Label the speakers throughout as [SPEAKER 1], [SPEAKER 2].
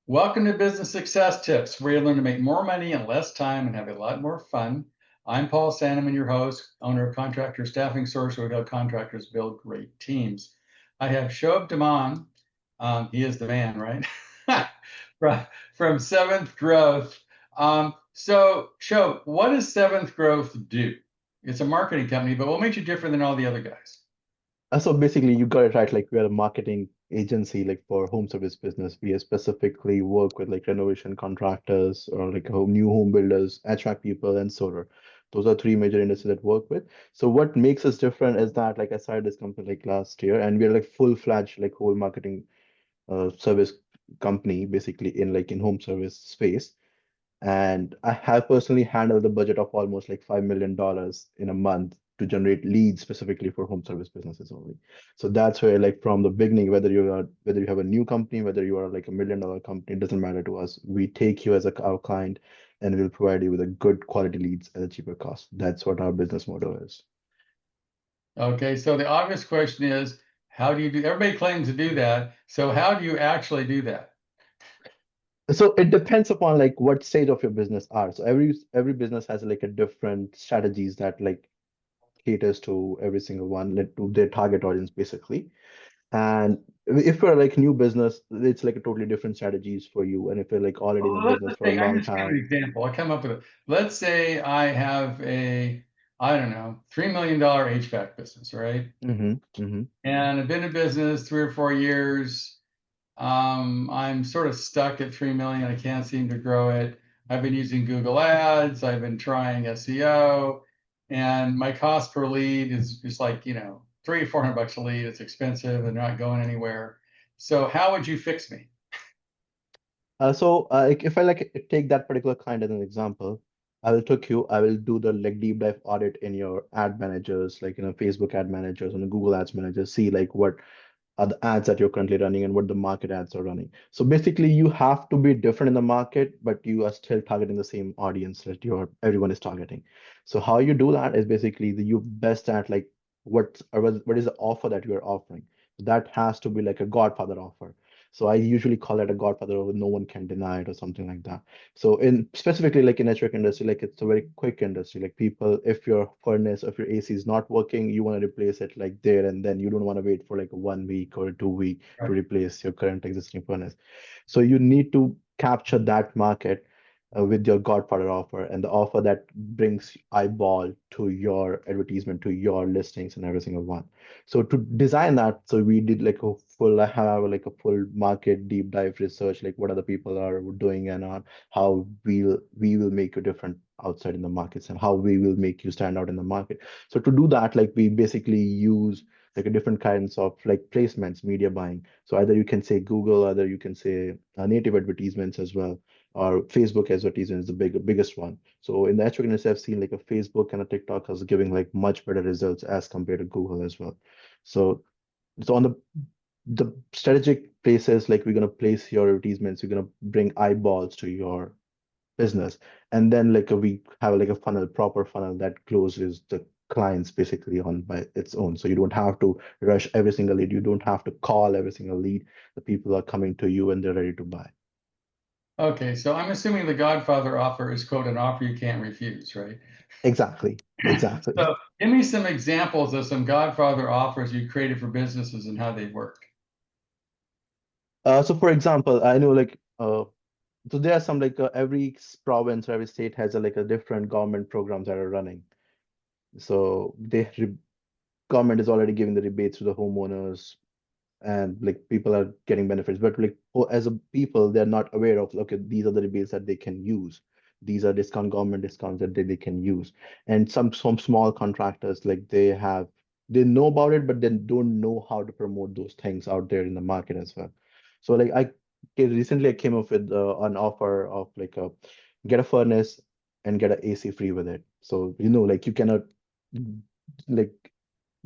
[SPEAKER 1] Welcome to Business Success Tips, where you learn to make more money in less time and have a lot more fun. I'm Paul Sanneman, your host, owner of Contractor Staffing Source, where we help contractors build great teams. I have Shubham Dhiman. He is the man, right? from Seventh Growth. So, Shubham, what does Seventh Growth do? It's a marketing company, but what makes you different than all the other guys?
[SPEAKER 2] So basically, you got it right. Like we are a marketing agency, like for home service business. We specifically work with like renovation contractors or like new home builders, HVAC people, and solar. Those are three major industries that work with. So what makes us different is that like I started this company like last year, and we're like full-fledged like whole marketing service company, basically in home service space. And I have personally handled the budget of almost like $5 million in a month to generate leads specifically for home service businesses only. So that's where like from the beginning, whether you have a new company, whether you are like $1 million company, it doesn't matter to us. We take you as our client and we'll provide you with a good quality leads at a cheaper cost. That's what our business model is.
[SPEAKER 1] Okay, so the obvious question is, how do you do? Everybody claims to do that. So how do you actually do that?
[SPEAKER 2] So it depends upon like what stage of your business are. So every business has like a different strategies that like caters to every single one, like to their target audience basically. And if you're like new business, it's like a totally different strategies for you. And if you're like already in the
[SPEAKER 1] Well, let's
[SPEAKER 2] business
[SPEAKER 1] just
[SPEAKER 2] for a
[SPEAKER 1] take, I'm
[SPEAKER 2] long
[SPEAKER 1] just giving an
[SPEAKER 2] time,
[SPEAKER 1] example. I'll come up with it. Let's say I have I don't know, $3 million HVAC business, right?
[SPEAKER 2] hmm
[SPEAKER 1] And I've been in business 3 or 4 years. I'm sort of stuck at 3 million. I can't seem to grow it. I've been using Google Ads. I've been trying SEO, and my cost per lead is just like, 300 or 400 bucks a lead. It's expensive and not going anywhere. So how would you fix me?
[SPEAKER 2] like, if I like take that particular client as an example, I will do the like deep dive audit in your ad managers, like Facebook ad managers and the Google ads managers, see like what are the ads that you're currently running and what the market ads are running. So basically, you have to be different in the market, but you are still targeting the same audience that everyone is targeting. So how you do that is basically you best at like what is the offer that you're offering. That has to be like a Godfather offer. So I usually call it a Godfather offer. No one can deny it or something like that. So in specifically like in HVAC industry, like it's a very quick industry. Like people, if your furnace, if your AC is not working, you want to replace it like there and then. You don't want to wait for like 1 week or 2 week to
[SPEAKER 1] Right.
[SPEAKER 2] replace your current existing furnace. So you need to capture that market with your Godfather offer and the offer that brings eyeball to your advertisement, to your listings and every single one. So to design that, so we did like I have like a full market deep dive research, like what other people are doing and how we will make you different outside in the markets and how we will make you stand out in the market. So to do that, like we basically use like a different kinds of like placements, media buying. So either you can say Google, either you can say native advertisements as well, or Facebook advertisement is the biggest one. So in the HVAC industry, I've seen like a Facebook and a TikTok is giving like much better results as compared to Google as well. So on the strategic places, like we're gonna place your advertisements, we're gonna bring eyeballs to your business, and then like we have like a proper funnel that closes the clients basically on by its own. So you don't have to rush every single lead, you don't have to call every single lead. The people are coming to you and they're ready to buy.
[SPEAKER 1] Okay, so I'm assuming the Godfather offer is quote an offer you can't refuse, right?
[SPEAKER 2] Exactly, exactly.
[SPEAKER 1] So give me some examples of some Godfather offers you created for businesses and how they work.
[SPEAKER 2] So for example, I know like so there are some like every province or every state has a, like a different government programs that are running. So government is already giving the rebates to the homeowners and like people are getting benefits, but like as a people they're not aware of, okay, these are the rebates that they can use, these are government discounts that they can use. And some small contractors, like they know about it but then don't know how to promote those things out there in the market as well. So like recently I came up with an offer of like a get a furnace and get an AC free with it. So like you cannot like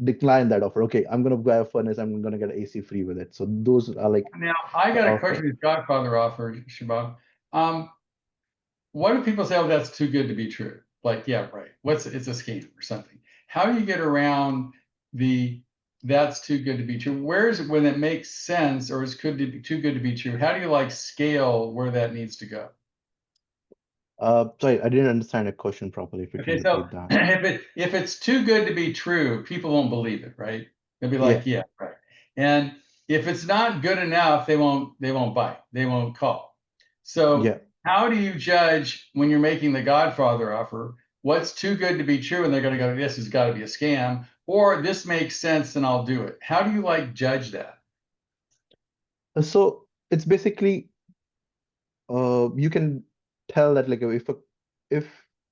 [SPEAKER 2] decline that offer. Okay, I'm gonna buy a furnace. I'm gonna get AC free with it. So those are like
[SPEAKER 1] Now, I
[SPEAKER 2] the
[SPEAKER 1] got a
[SPEAKER 2] offer.
[SPEAKER 1] question with Godfather offers, Shabab. Um, what do people say, oh, that's too good to be true? Like, yeah, right. It's a scam or something. How do you get around the that's too good to be true. Where's when it makes sense or is could be too good to be true? How do you like scale where that needs to go?
[SPEAKER 2] Sorry, I didn't understand the question properly. If you can
[SPEAKER 1] Okay, so
[SPEAKER 2] repeat that.
[SPEAKER 1] if it's too good to be true, people won't believe it, right? They'll be
[SPEAKER 2] Yeah,
[SPEAKER 1] like, yeah, right. And if it's not good enough, they won't buy, they won't call. So
[SPEAKER 2] yeah.
[SPEAKER 1] how do you judge when you're making the Godfather offer, what's too good to be true and they're gonna go, this has got to be a scam, or this makes sense and I'll do it. How do you like judge that?
[SPEAKER 2] So it's basically you can tell that like if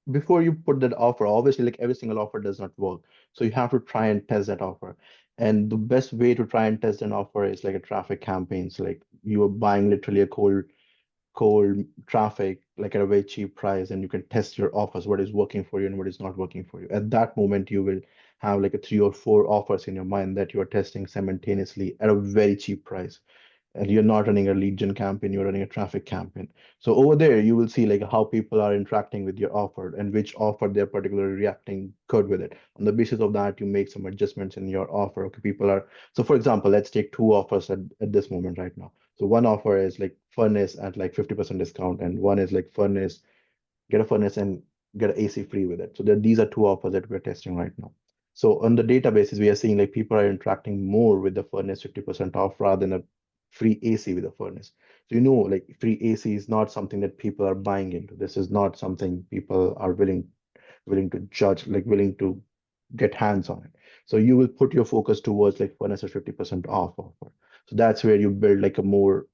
[SPEAKER 2] before you put that offer, obviously like every single offer does not work. So you have to try and test that offer. And the best way to try and test an offer is like a traffic campaign. So like you are buying literally a cold traffic like at a very cheap price, and you can test your offers, what is working for you and what is not working for you. At that moment, you will have like a 3 or 4 offers in your mind that you are testing simultaneously at a very cheap price, and you're not running a lead gen campaign, you're running a traffic campaign. So over there you will see like how people are interacting with your offer and which offer they're particularly reacting good with it. On the basis of that, you make some adjustments in your offer. Okay, people are, so for example, let's take 2 offers at this moment right now. So one offer is like furnace at like 50% discount, and one is like furnace, get a furnace and get an AC free with it. So these are 2 offers that we're testing right now. So on the databases, we are seeing like people are interacting more with the furnace 50% off rather than a free AC with a furnace. So like free AC is not something that people are buying into. This is not something people are willing to judge, like willing to get hands on it. So you will put your focus towards like furnace at 50% off offer. So that's where you build like a more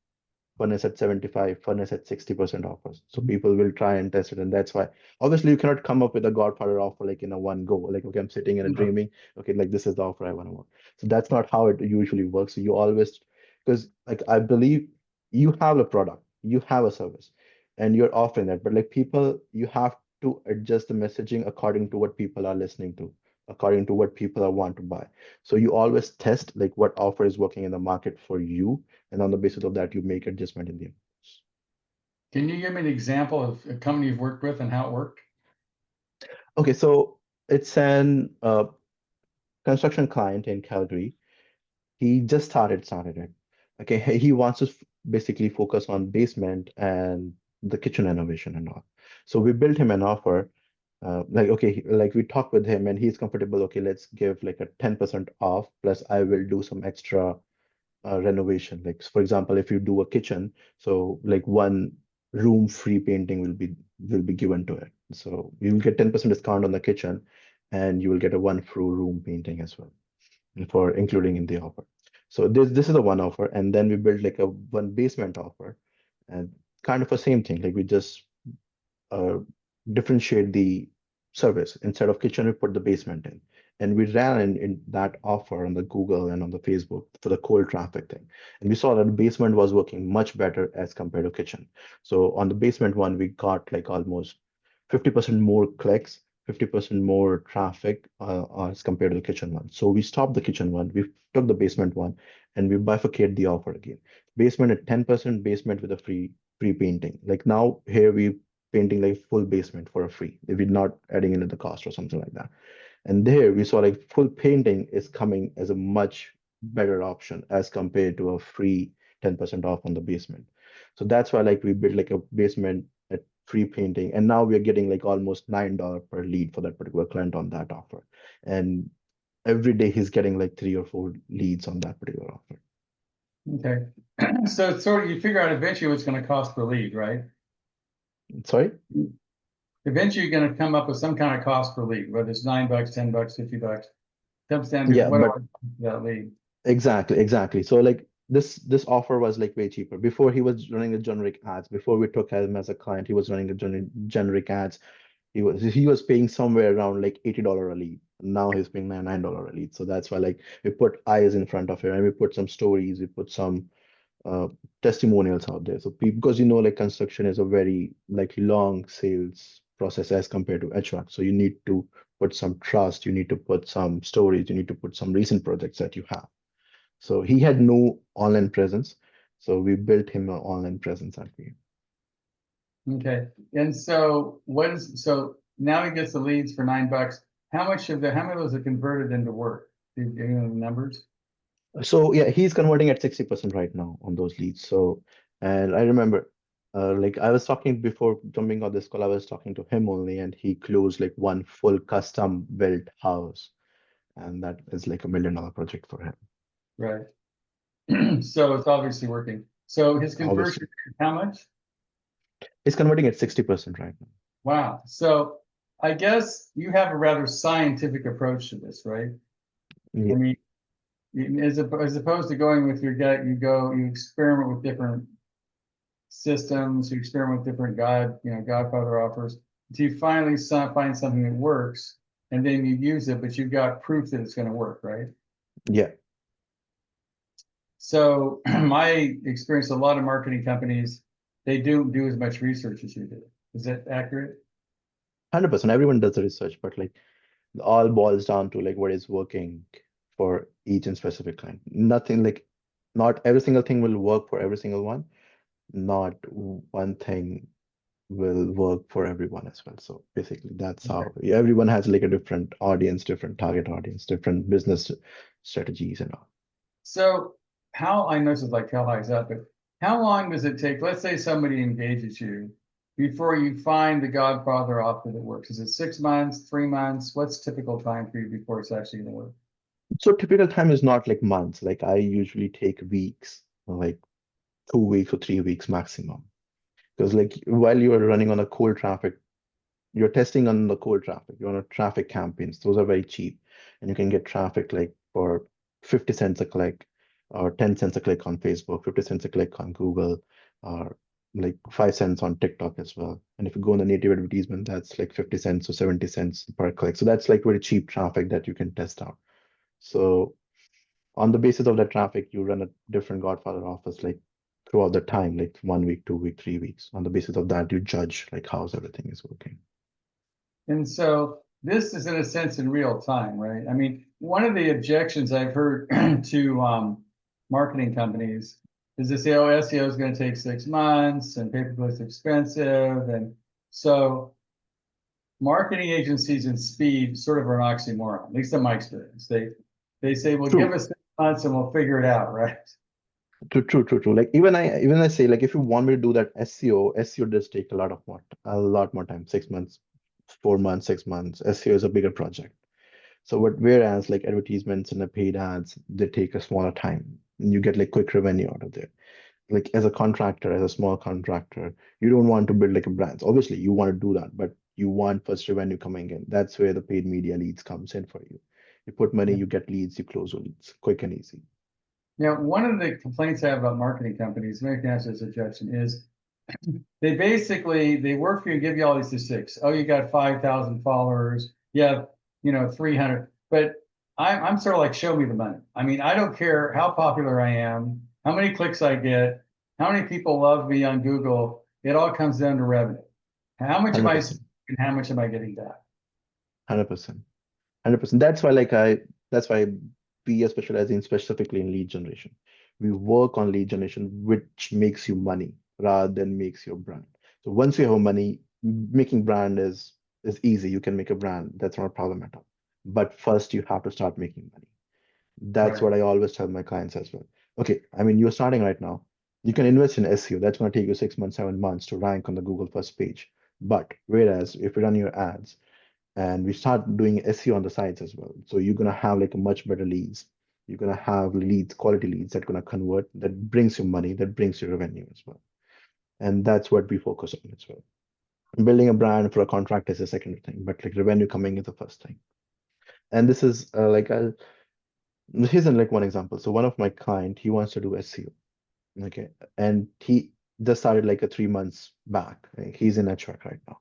[SPEAKER 2] furnace at 75, furnace at 60% offers. So people will try and test it. And that's why obviously you cannot come up with a Godfather offer like in a one go. Like, okay, I'm sitting and
[SPEAKER 1] No.
[SPEAKER 2] dreaming, okay, like this is the offer I want to work. So that's not how it usually works. So you always, because like I believe you have a product, you have a service, and you're offering that. But like people, you have to adjust the messaging according to what people are listening to, according to what people are want to buy. So you always test like what offer is working in the market for you, and on the basis of that, you make adjustment in the inputs.
[SPEAKER 1] Can you give me an example of a company you've worked with and how it worked?
[SPEAKER 2] Okay, so it's an construction client in Calgary. He just started it. Okay, he wants to basically focus on basement and the kitchen renovation and all. So we built him an offer. Like okay, like we talked with him and he's comfortable. Okay, let's give like a 10% off. Plus, I will do some extra renovation. Like for example, if you do a kitchen, so like one room free painting will be given to it. So you will get 10% discount on the kitchen, and you will get a one full room painting as well for including in the offer. So this is the one offer, and then we built like a one basement offer, and kind of the same thing. Like we just uh, differentiate the service. Instead of kitchen, we put the basement in. And we ran in that offer on the Google and on the Facebook for the cold traffic thing. And we saw that the basement was working much better as compared to kitchen. So on the basement one, we got like almost 50% more clicks, 50% more traffic as compared to the kitchen one. So we stopped the kitchen one, we took the basement one, and we bifurcate the offer again. Basement at 10%, basement with a free painting. Like now here we painting like full basement for a free if we're not adding into the cost or something like that. And there we saw like full painting is coming as a much better option as compared to a free 10% off on the basement. So that's why like we built like a basement at free painting, and now we're getting like almost $9 per lead for that particular client on that offer. And every day he's getting like 3 or 4 leads on that particular offer.
[SPEAKER 1] Okay. So it's sort of you figure out eventually what's going to cost per lead, right?
[SPEAKER 2] Sorry?
[SPEAKER 1] Eventually you're going to come up with some kind of cost per lead, whether it's $9, $10, $50. Comes down to
[SPEAKER 2] Yeah,
[SPEAKER 1] what
[SPEAKER 2] but
[SPEAKER 1] are that lead.
[SPEAKER 2] exactly. So like this offer was like way cheaper. Before he was running the generic ads. Before we took him as a client, he was running the generic ads. He was paying somewhere around like $80 a lead. Now he's paying $9 a lead. So that's why like we put eyes in front of him, and we put some stories, we put some uh, testimonials out there. So because like construction is a very like long sales process as compared to HVAC. So you need to put some trust, you need to put some stories, you need to put some recent projects that you have. So he had no online presence. So we built him an online presence at we.
[SPEAKER 1] Okay. And so so now he gets the leads for $9. How many of those are converted into work? you know the numbers?
[SPEAKER 2] So yeah, he's converting at 60% right now on those leads. So, and I remember, like I was talking before jumping on this call, I was talking to him only, and he closed like one full custom built house, and that is like $1 million project for him.
[SPEAKER 1] Right. So it's obviously working. So his conversion
[SPEAKER 2] Obviously,
[SPEAKER 1] rate is how much?
[SPEAKER 2] he's converting at 60% right now.
[SPEAKER 1] Wow. So I guess you have a rather scientific approach to this, right? I
[SPEAKER 2] Yeah,
[SPEAKER 1] mean, as opposed to going with your gut, you experiment with different systems, you experiment with different Godfather offers, until you finally find something that works, and then you use it, but you've got proof that it's going to work, right?
[SPEAKER 2] yeah,
[SPEAKER 1] So my experience, a lot of marketing companies, they don't do as much research as you do. Is that accurate?
[SPEAKER 2] 100%. Everyone does the research, but like it all boils down to like what is working for each and specific client. Nothing like, not every single thing will work for every single one. Not one thing will work for everyone as well. So basically, that's
[SPEAKER 1] Okay.
[SPEAKER 2] how everyone has like a different audience, different target audience, different business strategies and all.
[SPEAKER 1] So how I know this is like how high is up, but how long does it take? Let's say somebody engages you before you find the Godfather offer that works. Is it 6 months, 3 months? What's typical time for you before it's actually going to work?
[SPEAKER 2] So typical time is not like months. Like I usually take weeks, like 2 weeks or 3 weeks maximum. Because like while you are running on a cold traffic, you're testing on the cold traffic, you're on a traffic campaigns. Those are very cheap. And you can get traffic like for 50 cents a click or 10 cents a click on Facebook, 50 cents a click on Google, or like 5 cents on TikTok as well. And if you go on the native advertisement, that's like 50 cents or 70 cents per click. So that's like very cheap traffic that you can test out. So on the basis of that traffic, you run a different Godfather offers like throughout the time, like 1 week, 2 week, 3 weeks. On the basis of that, you judge like how's everything is working.
[SPEAKER 1] And so this is in a sense in real time, right? I mean, one of the objections I've heard to marketing companies is they say, oh, SEO is going to take 6 months and pay-per-click is expensive. And so marketing agencies and speed sort of are an oxymoron, at least in my experience. They say, well, give
[SPEAKER 2] True.
[SPEAKER 1] us 6 months and we'll figure it out, right?
[SPEAKER 2] True, true, true, true. Like even I say like if you want me to do that SEO does take a lot more time. 6 months, 4 months, 6 months. SEO is a bigger project. So what whereas like advertisements and the paid ads, they take a smaller time. And you get like quick revenue out of there. Like as a contractor, as a small contractor, you don't want to build like a brand. Obviously, you want to do that, but you want first revenue coming in. That's where the paid media leads comes in for you. You put money,
[SPEAKER 1] Yeah.
[SPEAKER 2] you get leads, you close your leads, quick and easy.
[SPEAKER 1] Now, one of the complaints I have about marketing companies, maybe I can answer this objection, is they work for you and give you all these statistics. Oh, you got 5,000 followers. You have, 300. But I'm sort of like, show me the money. I mean, I don't care how popular I am, how many clicks I get, how many people love me on Google. It all comes down to revenue. How much am I
[SPEAKER 2] 100%.
[SPEAKER 1] spending and how much am I getting back?
[SPEAKER 2] 100%. 100%. That's why we are specializing specifically in lead generation. We work on lead generation, which makes you money rather than makes your brand. So once you have money, making brand is easy. You can make a brand. That's not a problem at all. But first you have to start making money. That's
[SPEAKER 1] Right.
[SPEAKER 2] what I always tell my clients as well. Okay, I mean you're starting right now. You can invest in SEO. That's going to take you 6 months, 7 months to rank on the Google first page. But whereas if you run your ads, and we start doing SEO on the sites as well. So you're gonna have like a much better leads. You're gonna have leads, quality leads that gonna convert, that brings you money, that brings you revenue as well. And that's what we focus on as well. Building a brand for a contract is a second thing, but like revenue coming is the first thing. And this is here's like one example. So one of my client, he wants to do SEO, okay, and he just started like a 3 months back. Like, he's in HR right now.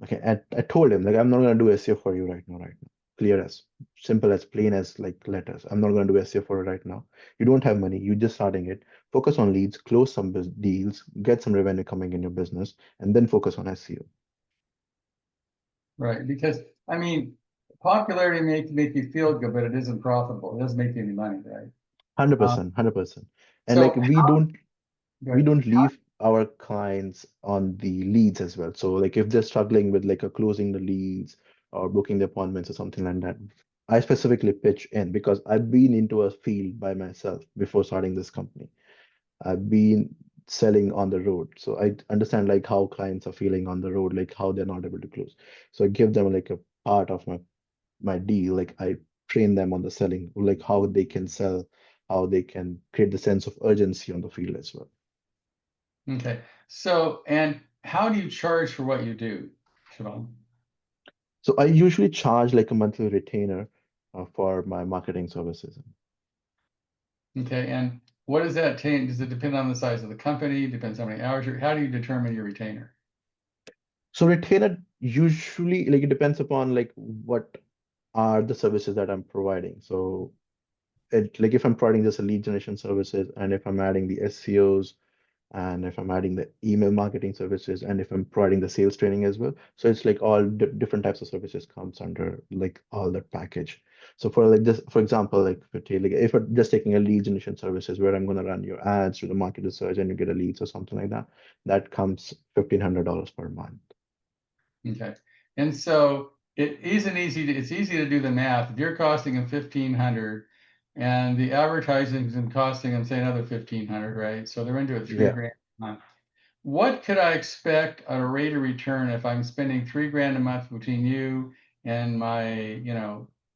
[SPEAKER 2] Okay, and I told him like I'm not gonna do SEO for you right now. Clear as simple as plain as like letters. I'm not gonna do SEO for you right now. You don't have money, you're just starting it. Focus on leads, close some deals, get some revenue coming in your business, and then focus on SEO.
[SPEAKER 1] Right. Because I mean, popularity make you feel good, but it isn't profitable. It doesn't make you any money, right? Um,
[SPEAKER 2] 100%, 100%. And like
[SPEAKER 1] so
[SPEAKER 2] we
[SPEAKER 1] how
[SPEAKER 2] don't we
[SPEAKER 1] good?
[SPEAKER 2] don't leave our clients on the leads as well. So like if they're struggling with like a closing the leads or booking the appointments or something like that, I specifically pitch in because I've been into a field by myself before starting this company. I've been selling on the road, so I understand like how clients are feeling on the road, like how they're not able to close. So I give them like a part of my deal. Like I train them on the selling, like how they can sell, how they can create the sense of urgency on the field as well.
[SPEAKER 1] Okay. So, and how do you charge for what you do, Shubham?
[SPEAKER 2] So I usually charge like a monthly retainer for my marketing services.
[SPEAKER 1] Okay. And what does that take? Does it depend on the size of the company? Depends how many hours how do you determine your retainer?
[SPEAKER 2] So retainer usually like it depends upon like what are the services that I'm providing. So it like if I'm providing just a lead generation services and if I'm adding the SEOs and if I'm adding the email marketing services and if I'm providing the sales training as well. So it's like all different types of services comes under like all that package. So for like this, for example, like if we're just taking a lead generation services where I'm going to run your ads through the market research and you get a leads or something like that, that comes $1,500 per month.
[SPEAKER 1] Okay. And so it isn't easy to, it's easy to do the math. If you're costing them 1,500 and the advertising is costing them, say, another 1,500, right? So they're into it 3 grand a month. What could I expect at a rate of return if I'm spending 3 grand a month between you and my,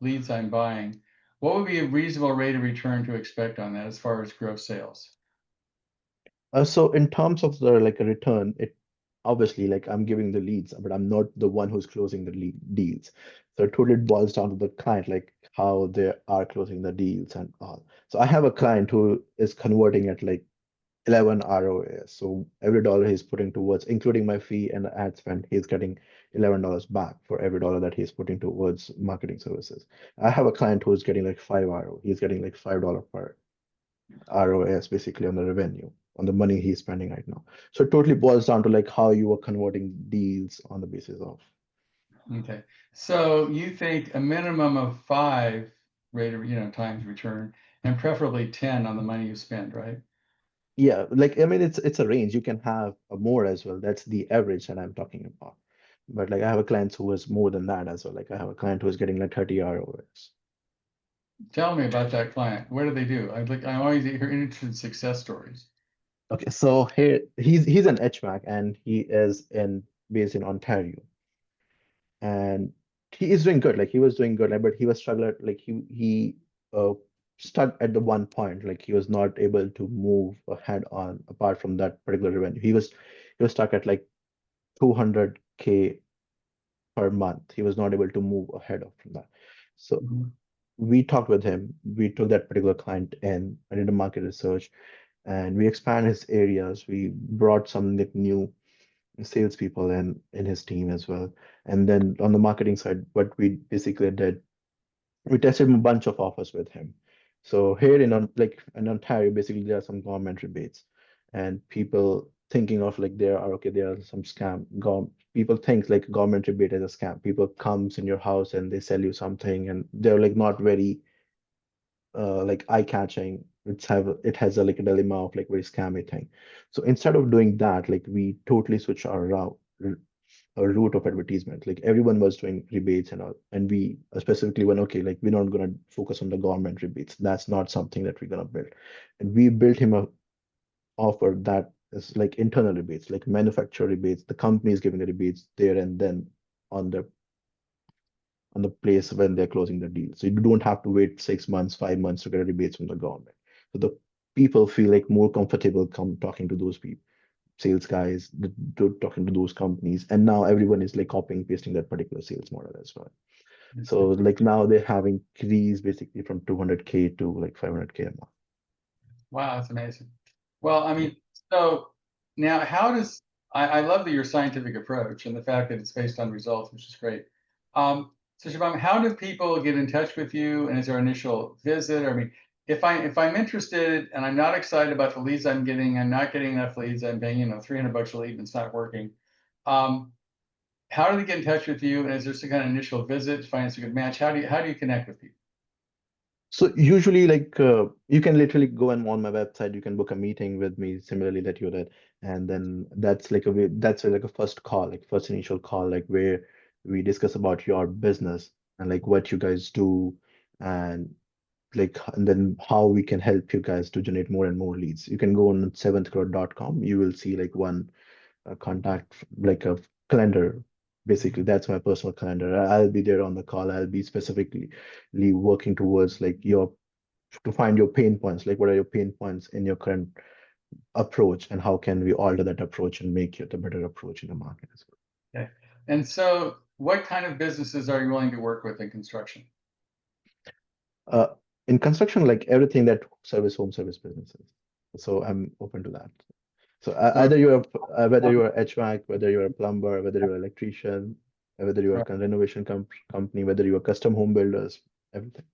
[SPEAKER 1] leads I'm buying? What would be a reasonable rate of return to expect on that as far as gross sales?
[SPEAKER 2] So in terms of the like a return, it obviously like I'm giving the leads, but I'm not the one who's closing the lead deals. So it totally boils down to the client, like how they are closing the deals and all. So I have a client who is converting at like 11 ROAS. So every dollar he's putting towards, including my fee and the ad spend, he's getting $11 back for every dollar that he's putting towards marketing services. I have a client who's getting like 5 RO. He's getting like $5 per ROAS basically on the revenue, on the money he's spending right now. So it totally boils down to like how you are converting deals on the basis of.
[SPEAKER 1] Okay. So you think a minimum of 5 rate of, times return and preferably 10 on the money you spend, right?
[SPEAKER 2] Yeah, like I mean it's a range. You can have a more as well. That's the average that I'm talking about. But like I have a client who is more than that as well. Like I have a client who is getting like 30 ROAS.
[SPEAKER 1] Tell me about that client. What do they do? I'm always interested in success stories.
[SPEAKER 2] Okay, so here he's an HVAC and he is in based in Ontario. And he is doing good. Like he was doing good, like, but he was struggling. Like he uh, stuck at the one point. Like he was not able to move ahead on apart from that particular revenue. He was stuck at like 200K per month. He was not able to move ahead of from that. So
[SPEAKER 1] Mhm.
[SPEAKER 2] we talked with him. We took that particular client in. I did a market research, and we expand his areas. We brought some like new salespeople in his team as well. And then on the marketing side, what we basically did, we tested a bunch of offers with him. So here like in Ontario, basically there are some government rebates, and people thinking of like there are some scam. People think like government rebate is a scam. People comes in your house and they sell you something, and they're like not very like eye-catching. It has a like a dilemma of like very scammy thing. So instead of doing that, like we totally switch our route of advertisement. Like everyone was doing rebates and all, and we specifically went, okay, like we're not gonna focus on the government rebates. That's not something that we're gonna build. And we built him a offer that is like internal rebates, like manufacturer rebates. The company is giving the rebates there and then on the place when they're closing the deal. So you don't have to wait 6 months, 5 months to get rebates from the government. So the people feel like more comfortable come talking to those people, sales guys, talking to those companies, and now everyone is like copying pasting that particular sales model as well. So like now they're having increased basically from 200K to like 500K a month.
[SPEAKER 1] Wow, that's amazing. Well, I mean, so now how does I love that your scientific approach and the fact that it's based on results, which is great. So Shabam, how do people get in touch with you? And is there initial visit? Or, I mean, if I'm interested and I'm not excited about the leads I'm getting, I'm not getting enough leads, I'm paying, $300 a lead and it's not working. Um, how do they get in touch with you? And is there some kind of initial visit to find it's a good match? How do you connect with people?
[SPEAKER 2] So usually like you can literally go and on my website, you can book a meeting with me similarly that you did. And then that's like like a first call, like first initial call, like where we discuss about your business. and like what you guys do, and and then how we can help you guys to generate more and more leads. You can go on seventhcrore.com. You will see like one contact, like a calendar. Basically, that's my personal calendar. I'll be there on the call. I'll be specifically working towards like your to find your pain points. Like, what are your pain points in your current approach, and how can we alter that approach and make it a better approach in the market as
[SPEAKER 1] Okay. And so what kind of businesses are you willing to work with in construction?
[SPEAKER 2] well. In construction, like everything that service home service businesses. So I'm open to that. So
[SPEAKER 1] So,
[SPEAKER 2] either you're whether you're HVAC, whether you're a plumber, whether you're an electrician, whether you're
[SPEAKER 1] right.
[SPEAKER 2] a renovation company, whether you're custom home builders, everything.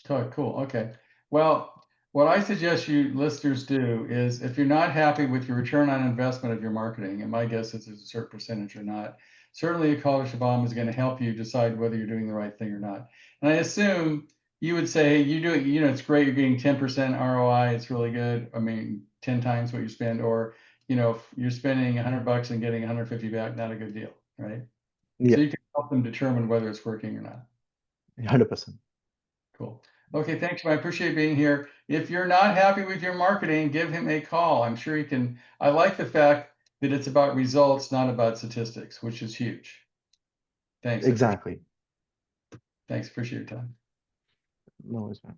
[SPEAKER 1] Cool. Okay. Well, what I suggest you listeners do is if you're not happy with your return on investment of your marketing, and my guess is it's a certain percentage or not, certainly a call to Shubham is going to help you decide whether you're doing the right thing or not. And I assume you would say, hey, you do it, it's great, you're getting 10% ROI, it's really good. I mean, 10 times what you spend, or, if you're spending $100 and getting 150 back, not a good deal, right?
[SPEAKER 2] Yeah,
[SPEAKER 1] So you can help them determine whether it's working or not.
[SPEAKER 2] 100%.
[SPEAKER 1] Cool. Okay, thanks. I appreciate being here. If you're not happy with your marketing, give him a call. I'm sure he can. I like the fact that it's about results, not about statistics, which is huge. Thanks.
[SPEAKER 2] Exactly.
[SPEAKER 1] Thanks. Appreciate your time.
[SPEAKER 2] No, it's fine.